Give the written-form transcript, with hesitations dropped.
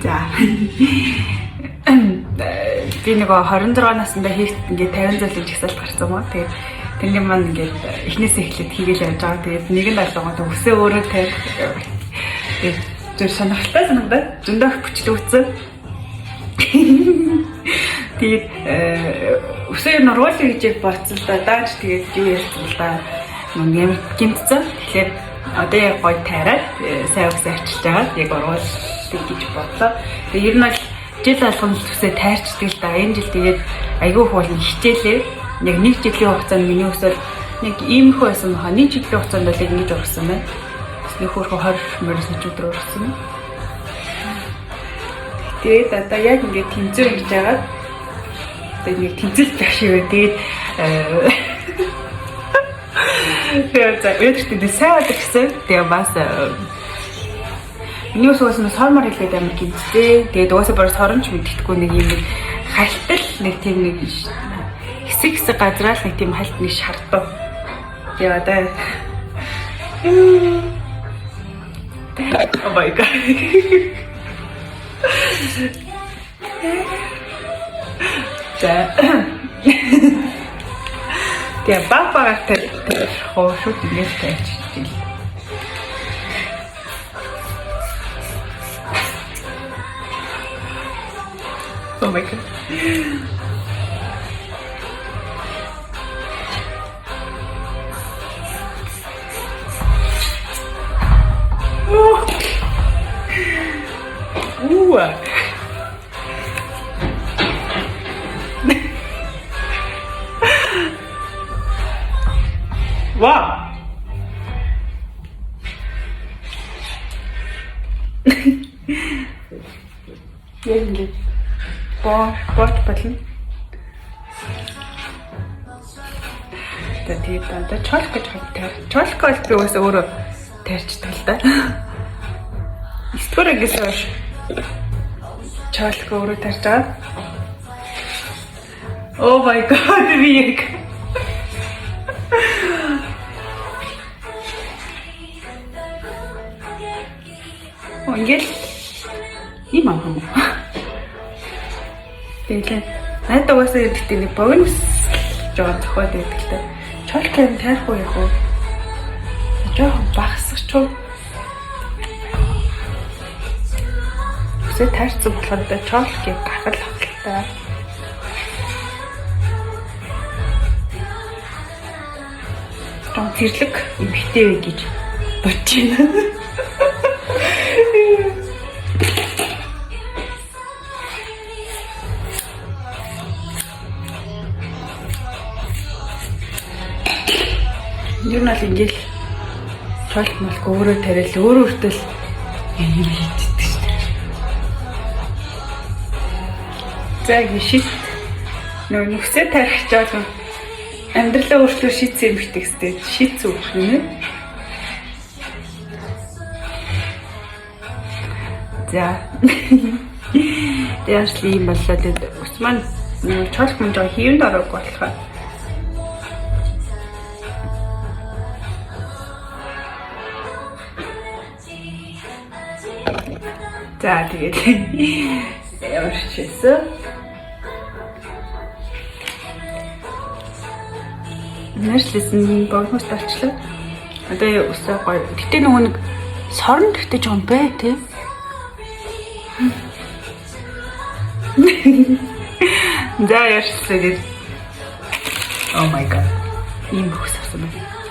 За. Би нөгөө 26 наснда хийх ингээд 50 зөөлөн жигсаалт гарсан маа. Тэгээд тэрний маань ингээд эхнээсээ эхлээд хийгээл явж байгаа. Тэгээд нэг нь алгад өсөө өөрөө тавих. Тэгээд зөв сонирхолтой санагдаад зөндөө хүчлээ үтсэн. Тэгээд өсөө нургуулъя гэж бодсон л да. Дааж тэгээд юу ярьсан л да. Ямар гимтсэн. Тэгэхээр одоо яг гоё тайраад сайн үсээ арчилж байгаа. Яг ургуулъя гэж бодлоо. Тэгээд ер нь бол жил алган төсөө тайрчдаг л да. Энэ жил тэгээд айгүй хууль хичээлээ. Яг нэг жилийн хугацаанд миний өсөл нэг иймэрхүү байсан баха. Нэг жилийн хугацаанд бол ингэж ургасан байна. Нэг хөрхө 20 мөрөс өдөр ургасан. Тэгээд одоо яг ингээд тэмцээ хийж байгаа. Тэгээд нэг тэмцэл байх шиг байна. Тэгээд за өдөртөө сайн байдаг гэсэн. Тэгээд бас миний өсөөс нь сормор хэлгээд амар гинцээ. Тэгээд угаасаа бараг соронч мэддэхгүй нэг юм нэг халтал нэг тийм нэг хэсэг газраа л нэг тийм халт нэг шардав. Яа даа. Oh my god. Тэгээ баапагтай хоошууд ингэж тавьчихсан. Oh my god. Wow. Yangi. Bot батлна. Тэгээд дандаа чолк гэж хавтаа. Чолк бол би уусаа өөрөө тарьчдаг л да. Историгээс хойш чолк өөрөө тарьж байгаа. Oh my god, вик. Ингээл ийм аа. Тэгээд надад угаасаа гэдэг нэг богинос жоо зохиод байдаг л да. Чолк юм тайрахгүй яг уу. Жоохон багсагч уу. Үсээ тайрцсан болохоор да чолк яг гахал хавталтай. Том зэрлэг эмхтэй вэ гэж бодож байна. Юу нэг ингээл чолк малк өөрөө тариал өөрөө өртөл юм хийдэг шүү дээ. За гişит нүхсээ тарих жоо амьдралаа өөртөө шийдсэн юм битэгстэй шийд зүгх нэ. За яашли юм боллоо тэгээд Усман чолк мөн жоо хийвэнд ороогүй болохоор за тэгээд ямар чийсэн нэрлсэн богноос талчлаа. Одоо өсөө гоё. Гэтэ нөгөө нэг сорон гэхдээ жоон бай тий. За яарчлаа гээд. Oh my god. Ийм хөөс авсан байна.